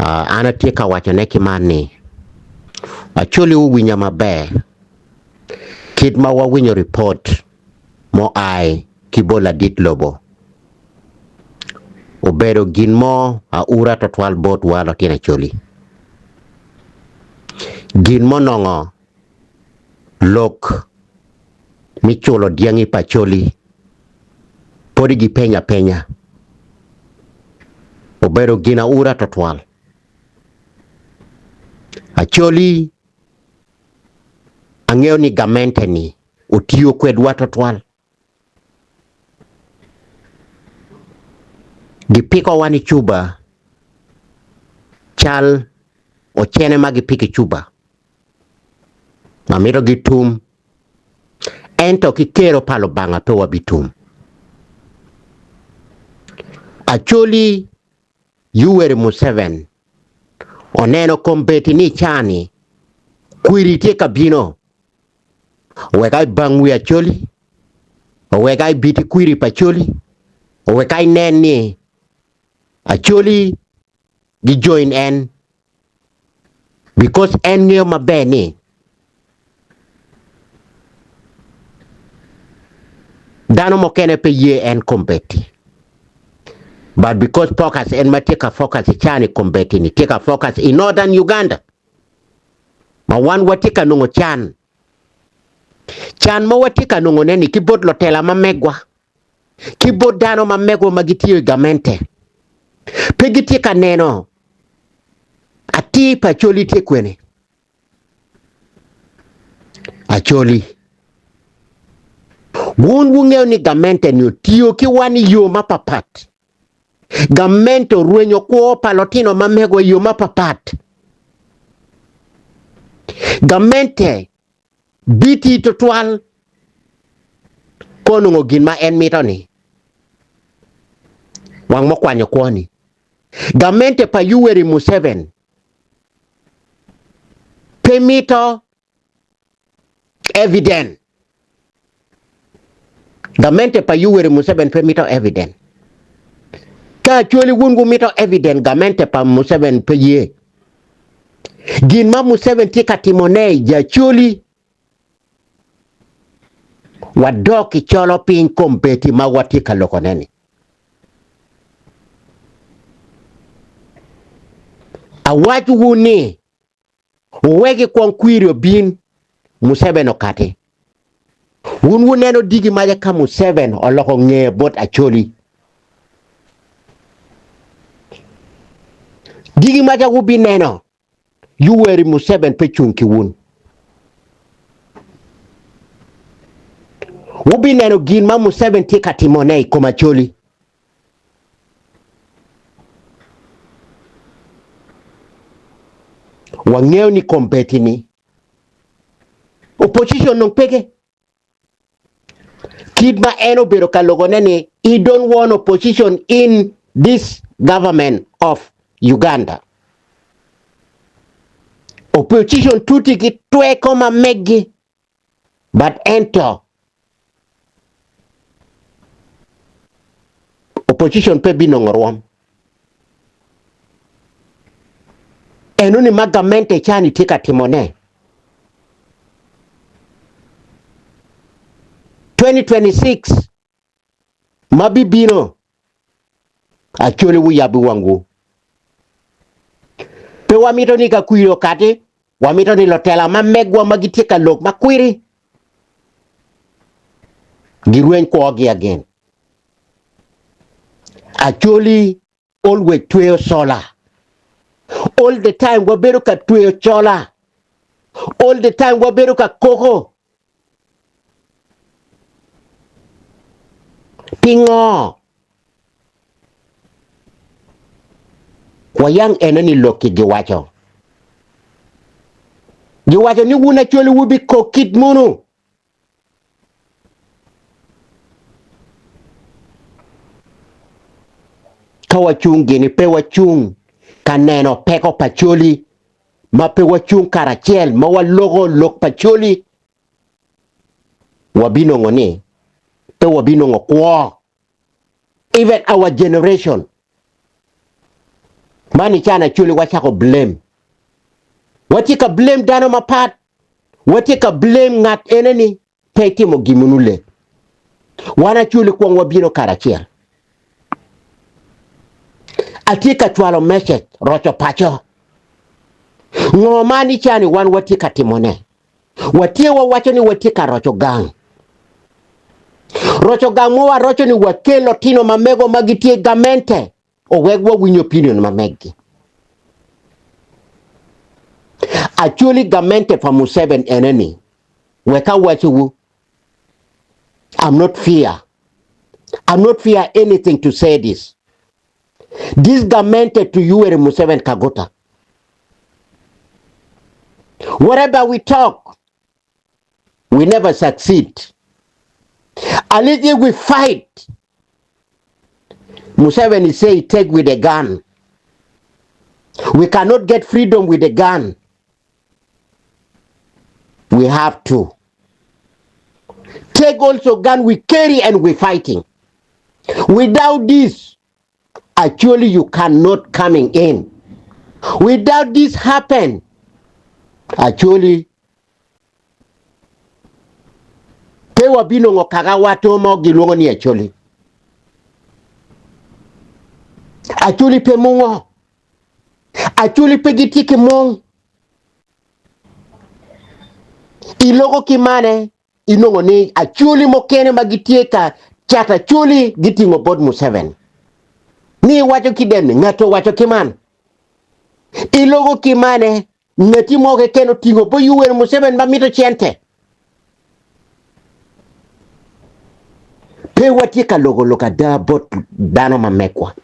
Ana tika wachane kimani. Acholi uwinya maber. Kid ma wawinyo report mo ai kibola dit lobo. Obedo gin mo ura to 12 bot walo tina choli. Gin mo nongo lok michulo diangi pacholi. Podi gi penya. Obedo gina ura to 12. Acholi angeo ni gamente ni utiyo kwedwa to 12. Gipiko wani chuba chal ochene ma gipiki chuba mamiro gitum ento kikero palo banga to wabitum. Acholi Yoweri Museveni oneno kombeti ni chani kwiri tie kabino wekai bangwi Acholi wekai biti kwiri pacholi wekai neni Acholi gi join en because en ngeo maber ni dano mokene pe ye en kombeti. But because focus en matika focus chani kombeti ni tika focus in northern Uganda. Ma wan watika nungo chan ma watika nungo neni kibot lotela mamegwa. Kibot dano mamegwa magitiyo gamente. Pegitika neno ati pacholi tie kwene. Acholi wungeo ni gamente ni tiyo kiwani yo mapapat. Gamento ruenyo kuo palotino mamegwa yo mapapat. Gamente biti to 12 konungo ginma en mitoni. Wang mokwanyo kwani. Gamente pa Yoweri Museveni pemito evident. Gamente pa Yoweri Museveni pemito evident. Ka Acholi wungu mito evident gamente pa Museveni pe ye. Ginma Museveni tika timonei ja Acholi wadoki cholo pin kombeti ma watika lokoneni. Awaju wuni uwegi kwa nkwirio bin Museveni okate. Wuneno digi maja ka Museveni oloko nge bot Acholi. Digi maja wubi neno Yoweri Museveni pe chunki wun. Wubi neno gin ma Museveni tika timonei koma Acholi. Wangeo ni kompeti ni opposition nung peke kidma eno bero kalogonene. He don't want opposition in this government of Uganda. Opposition tuti ki twe koma megi but enter opposition pe binongorwam. Enuni magamente chani tika timone. 2026 mabibino Acholi wuyabi wangu. Pe wamito ni kakuiro kate, wamito ni lotela mamegwa magitika lok makwiri. Girwen kogi again. Acholi always tweo sola. All the time wabero ka tweo chola. All the time wabero ka koko. Pingo. Wayang enani loki giwacho. Giwacho ni wuna Acholi wubi kokit munu. Kawachung gini pe wachung. Kaneno peko pacholi. Ma pe wachung karachiel. Ma walogo lok pacholi. Wabinongo ni. Pe wabinongo kwa. Even our generation. Mani chana chuli wachako blame. Watika blame dano mapat. Watika blame ngat eneni. Peti mo gimunule. Wana chuli kwa wabino karachia. Atika chwalo message rocho pacho. Ngomani chani wan watika timone. Watie wa wacho ni watika rocho gang. Rocho gang mwa rocho ni wakelo tino mamego magitie gamente. Owegwa win opinion mamegi. Actually gamente pa Museven enemy. Weka wachiwu. I'm not fear. I'm not fear anything to say this. This gamente to you and Museven Kagota. Whatever we talk, we never succeed. At least if we fight, Museveni say take with a gun. We cannot get freedom with a gun. We have to take also gun we carry and we fighting. Without this, actually you cannot coming in. Without this happen, actually pewa bino ngokaga watu mo gilongo ni actually. Actually pe mungo. Actually pe gitiki mong. Ilogo kimane inongo ni actually mokene magitieka chata actually gitingo bod Museven. Ni wacho kidem ngato wacho kiman. Ilogo kimane ngati moke keno tingo po yuwer Museven mamito chente. Pe watika logo loka da bot dano mamekwa.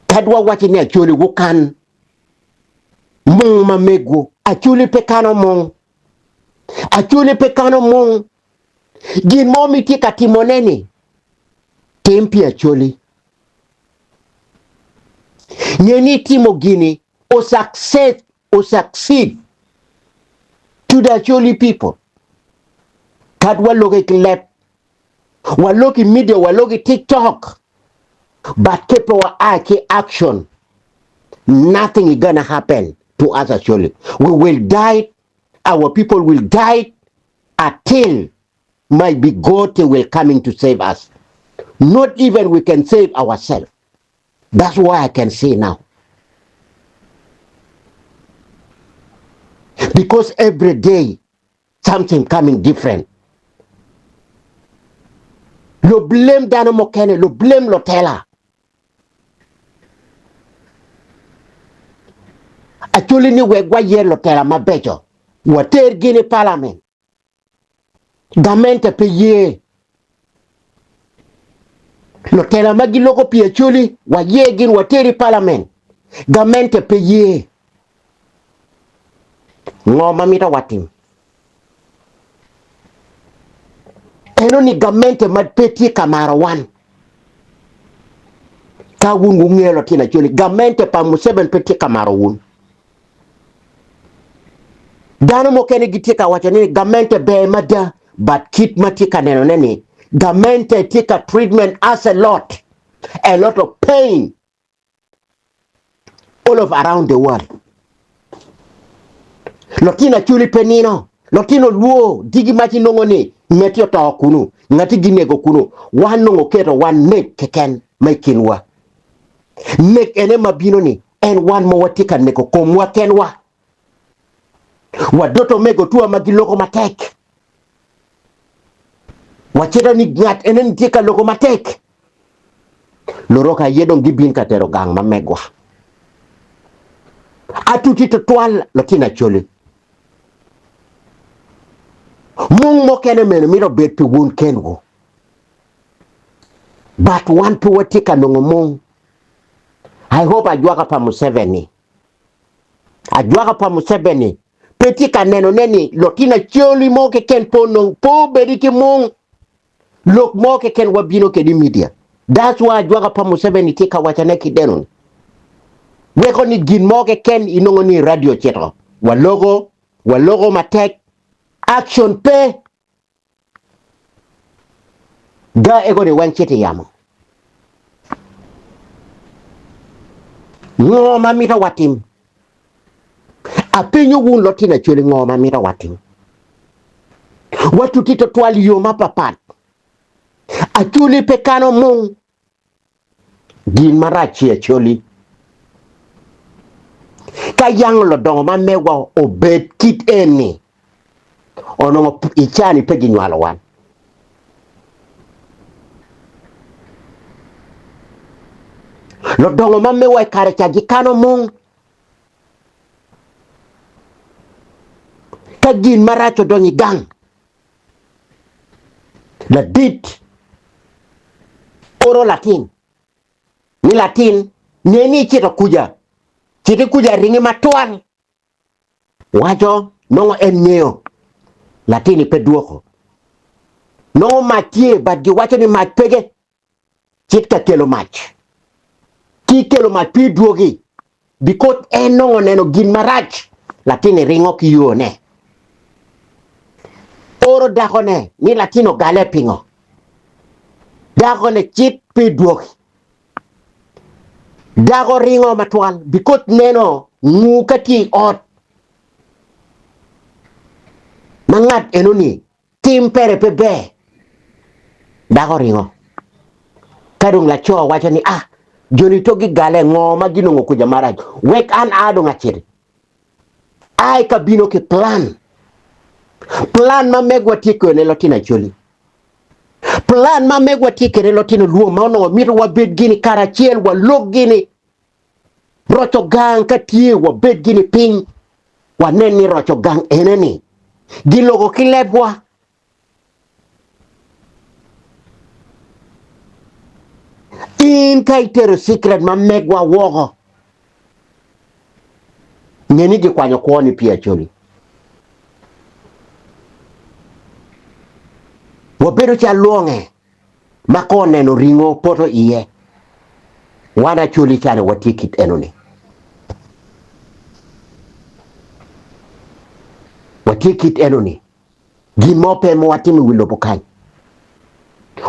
Kadwa wachi ni actually wukan mong mamego. Actually pekano mong. Actually pekano mong. Gin momi tika timoneni. Tempi actually. Nyeni timo gini o succeed to the actually people. Kadwa loge klep. Walogi media, walogi TikTok. But keep our action. Nothing is gonna happen to us actually. We will die. Our people will die until might be God will coming to save us. Not even we can save ourselves. That's why I can say now. Because every day something coming different. Lo blame Dano Mokene, lo blame Lotela. Actually ni wegwa ye Lotela mabejo. Water Guinea Parliament. Gamente pe ye. Lotela magi loko pi actually wa ye gin wateri Parliament. Gamente pe ye. Ngoma mita watim. Eno ni gamente madpeti kamara wan. Ka wungu ngelo tina actually. Gamente pa Museven peti kamara wun. Dano mokene gitika wachani gamente be mada but kit matika neno neni gamente tika treatment as a lot of pain all of around the world. Lotina chuli penino lotino luo digi machi nongoni metio ta kunu ngati ginego kunu wan nongo keto wan nek keken mekinwa nek ene mabino ni en wan mo watika neko komwa kenwa wadoto mego tuwa magiloko matek. Wacheta ni ngat enen tika loko matek. Loroka yedong gibin katero gang mamegwa. Atuti totual latina choli. Mung mo kene mene miro bet pi wun kengo. But one pi watika nongo mung. I hope ajuaka pa Museveni. Ajuaka pa Museveni. Petika neno neni lotina choli moke ken ponong po beriki mong lok moke ken wabino ke di media. That's why juaga pa Museveni tika wachaneki denon. Weko ni gin moke ken inongo ni radio cheto. Walogo matek action pe ga ego ni wanchete yamo. ngoma mira watim apenyo wun lotina chwele ngoma mira watim watu tito twali yo mapapat achuli pekano mung gin marachi acholi ka yang lo dongo ma mewa obed kit eni ono ichani pegi nywalo wan lo dongo ma mewa kare chaji kano mung ka gin maracho dongi gang la dit oro latin ni latin neni chito kuja ringi matuan wacho nongo en nyeo latini pe duoko nongo matie badgi wacho ni mach pege chit ka kelo mach ki kelo mach pi duogi because en nongo neno gin marach latini ringo ki yone oro dakone ni latino gale pingo dakone chit pi duogi dago ringo matuan because neno ngukati ot mangat enoni tim pere pebe dago ringo kadung la cho wacho ni joni togi gale ngoma ginongo kuja maraj wek an ado ngachiri ai kabino ke plan ma megwa tiko ne lotina choli plan ma megwa tiko ne lotina luo maono miro wa bed gini karachiel wa log gini rocho gang katie wa bed gini ping wa neni rocho gang eneni gilogo kilebwa in kaitero secret ma megwa wogo neni gi kwanyo kwoni pia choli wabedo cha luonge makone no ringo poto iye wana choli chane watikit enoni watikit enoni gimope mo watimi wilo bukany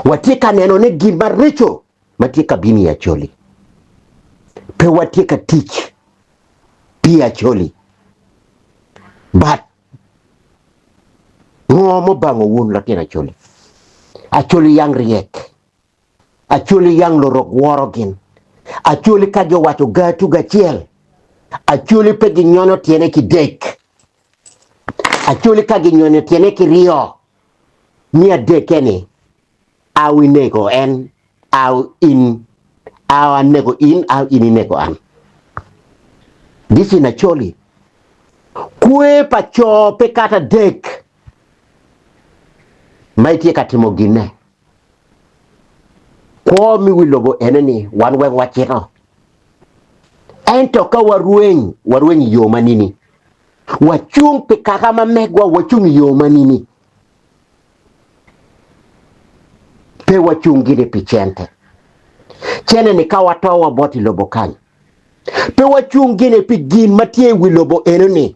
watika neno ne gima richo matika bini ya choli pe watika teach pia choli but ngomo bango wun latina choli acholi yang riek acholi yang lorok worogin acholi kajo wacho gatu gachiel acholi pegi nyono tiene ki dek acholi kagi nyono tiene ki rio mia dekeni au inego en au anego in au inego an disi na choli kwe pa chope kata dek maitie katimo gine kwa mi wilobo eneni wanwe wachino ento ka warueny yo manini wachung pe kaka mamegwa wachung yo manini pe wachung gine pichente chene ni ka watowa boti lobo kanyo pe wachung gine pi gin matie wilobo eneni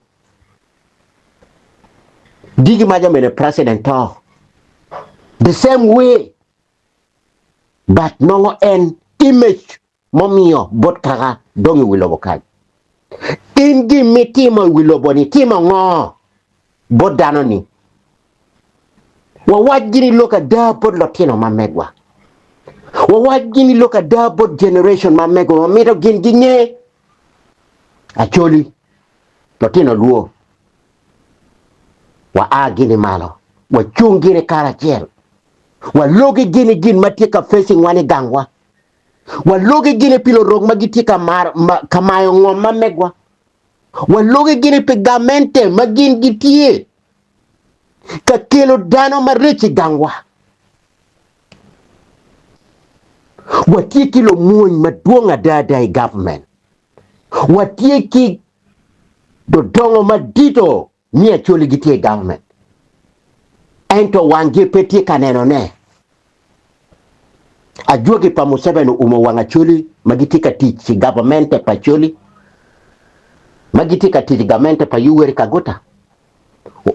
digi maja mene president to the same way but nongo en image momio bot kaka dongi wilobo kanyo ingi mitimo wilobo ni timo ngo bot dano ni wawajini loka da bot lotino mamegwa wawajini loka da bot generation mamegwa mamito ginye acholi lotino luo wa gini malo wa chung gini karachiel wa logi gini gin matika facing wani gangwa wa logi gini pilo rog magitika kamayo ngom mamegwa wa logi gini pegamente magin gitie ka kelo dano marichi gangwa wa tie kilo muony maduong adada government wa tie ki dodongo madito ni acholi gitie government ento wange petie kaneno ne ajuogi pa Museveni umo wanga choli magitika tichi government pa choli magitika tichi government pa Yoweri Kaguta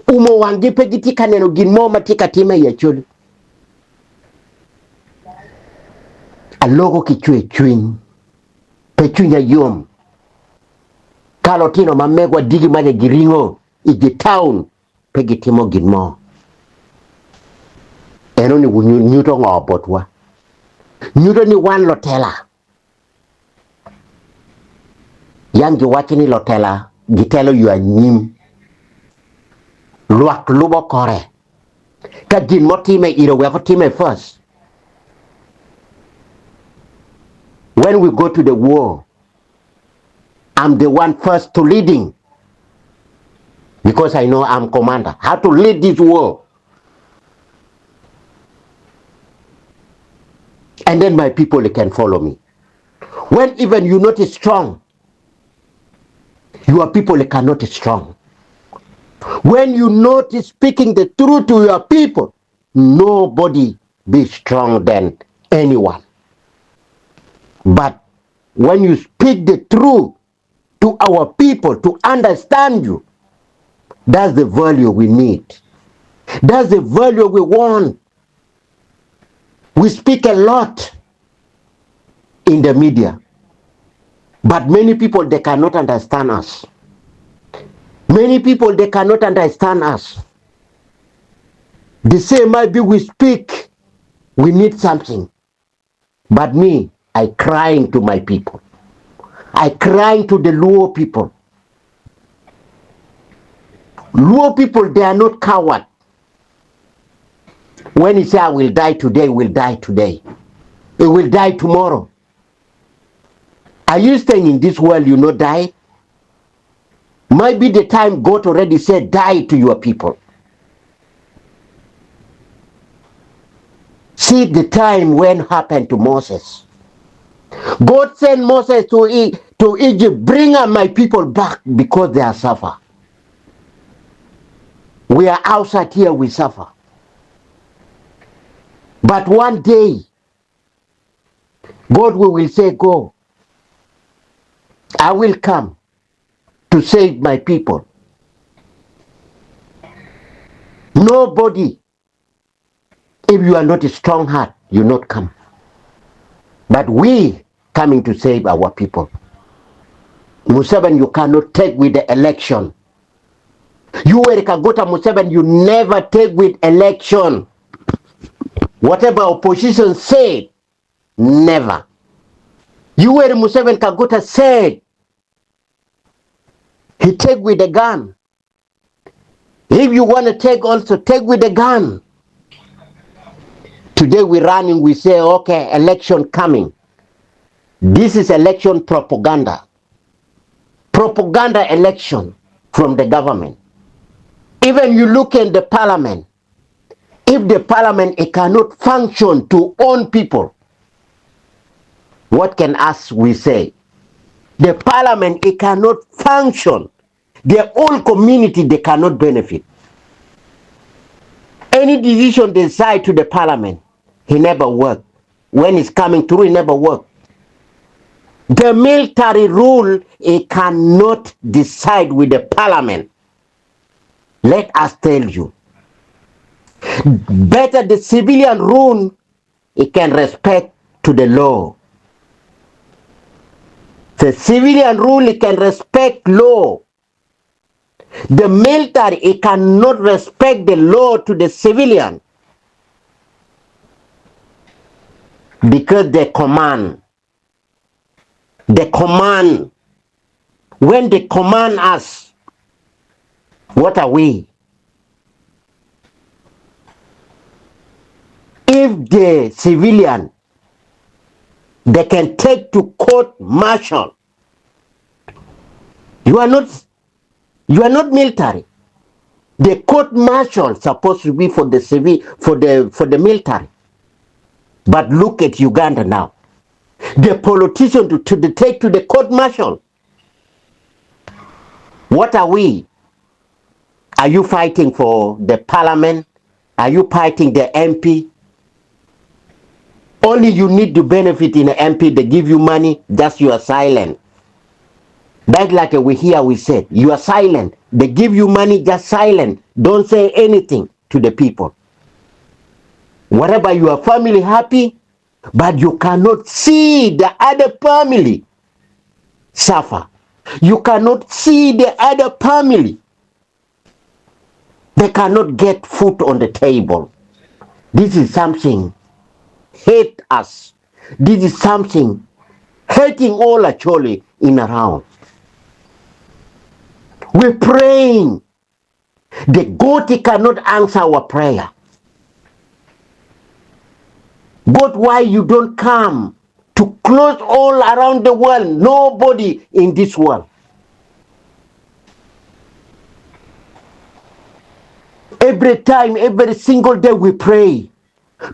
umo wange pe gitika neno ginmo matika time ya choli alogo kichwe chwin pe chunya yom Kalotino mamegwa digi maje giringo igi town pegitimo ginmo. Eno ni nyuto ngobotwa. Nyuto ni wan lotela. Yang giwachini lotela gitelo yua nyim. Luak lubo kore. Ka gin motime iro weko time first. When we go to the war, I'm the one first to leading. Because I know I'm commander. How to lead this war. And then my people, they can follow me. When even you're not strong, your people, they cannot be strong. When you're not speaking the truth to your people, nobody be strong than anyone. But when you speak the truth to our people to understand you, that's the value we need. That's the value we want. We speak a lot in the media, but many people, they cannot understand us. Many people, they cannot understand us. They say, maybe we speak, we need something. But me, I crying to my people. I crying to the Luo people. Luo people, they are not coward. When he say, I will die today, will die today. He will die tomorrow. Are you staying in this world, you not die? Might be the time God already said, die to your people. See the time when happened to Moses. God sent Moses to Egypt, bring up my people back because they are suffer. We are outside here, we suffer. But one day, God will say, go. I will come to save my people. Nobody, if you are not a strong heart, you not come. But we coming to save our people. Museveni, you cannot take with the election. You Kagota Museveni, you never take with election. Whatever opposition said, never. You Museveni Kagota said, he take with the gun. If you want to take also, take with the gun. Today we're running, we say, okay, election coming. This is election propaganda. Propaganda election from the government. Even you look in the parliament, if the parliament it cannot function to own people, what can us we say? The parliament it cannot function. Their own community they cannot benefit. Any decision they decide to the parliament, he never work. When it's coming through, he never work. The military rule, it cannot decide with the parliament. Let us tell you. Better the civilian rule, it can respect to the law. The civilian rule, it can respect law. The military, it cannot respect the law to the civilian. Because they command. They command. When they command us, what are we? If the civilian, they can take to court martial. You are not military. The court martial supposed to be for the civil, for the military. But look at Uganda now. The politician to take to the court martial. What are we? Are you fighting for the parliament? Are you fighting the MP? Only you need to benefit in the MP, they give you money, just you are silent. That's like we said, you are silent. They give you money, just silent. Don't say anything to the people. Whatever your family happy, but you cannot see the other family suffer. You cannot see the other family. They cannot get food on the table. This is something hate us. This is something hating all Acholi in around. We're praying. The God cannot answer our prayer. God, why you don't come to close all around the world? Nobody in this world. Every time, every single day we pray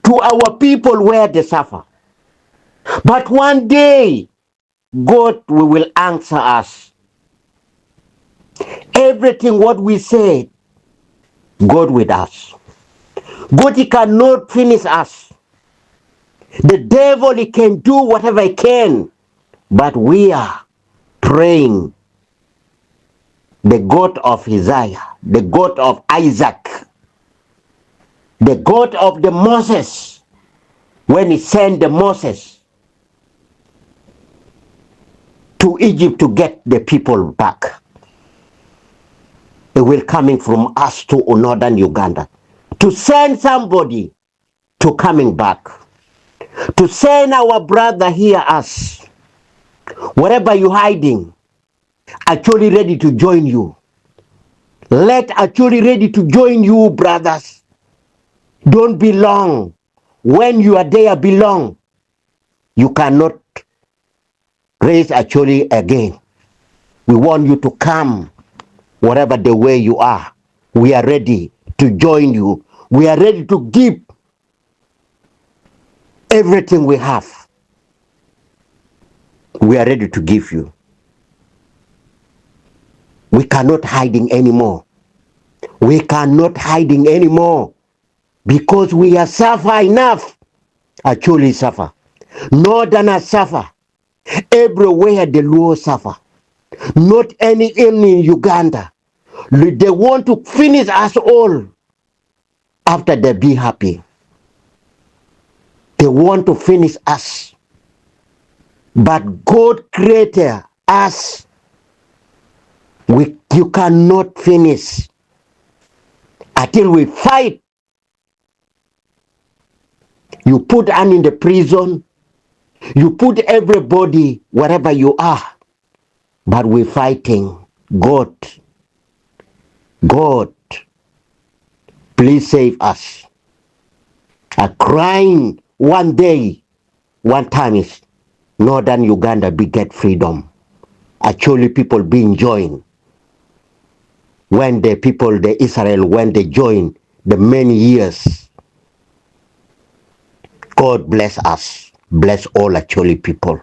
to our people where they suffer. But one day, God will answer us. Everything what we say, God with us. God he cannot finish us. The devil he can do whatever he can, but we are praying. The God of Isaiah, the God of Isaac, the God of the Moses, when he sent the Moses to Egypt to get the people back, it will coming from us to northern Uganda to send somebody to coming back, to send our brother here us, wherever you hiding, actually ready to join you. Let actually ready to join you, brothers. Don't be long. When you are there, belong. You cannot raise actually again. We want you to come, whatever the way you are. We are ready to join you. We are ready to give everything we have. We are ready to give you. We cannot hiding anymore. We cannot hiding anymore because we are suffer enough. Actually suffer. Northerners suffer. Everywhere the Luo suffer. Not any in Uganda. They want to finish us all after they be happy. They want to finish us. But God created us. You cannot finish until we fight. You put Anne in the prison. You put everybody wherever you are. But we're fighting. God, God, please save us. A crying one day, one time is northern Uganda be get freedom. Actually people being joined. When the people, the Israel, when they join the many years, God bless us. Bless all actually people.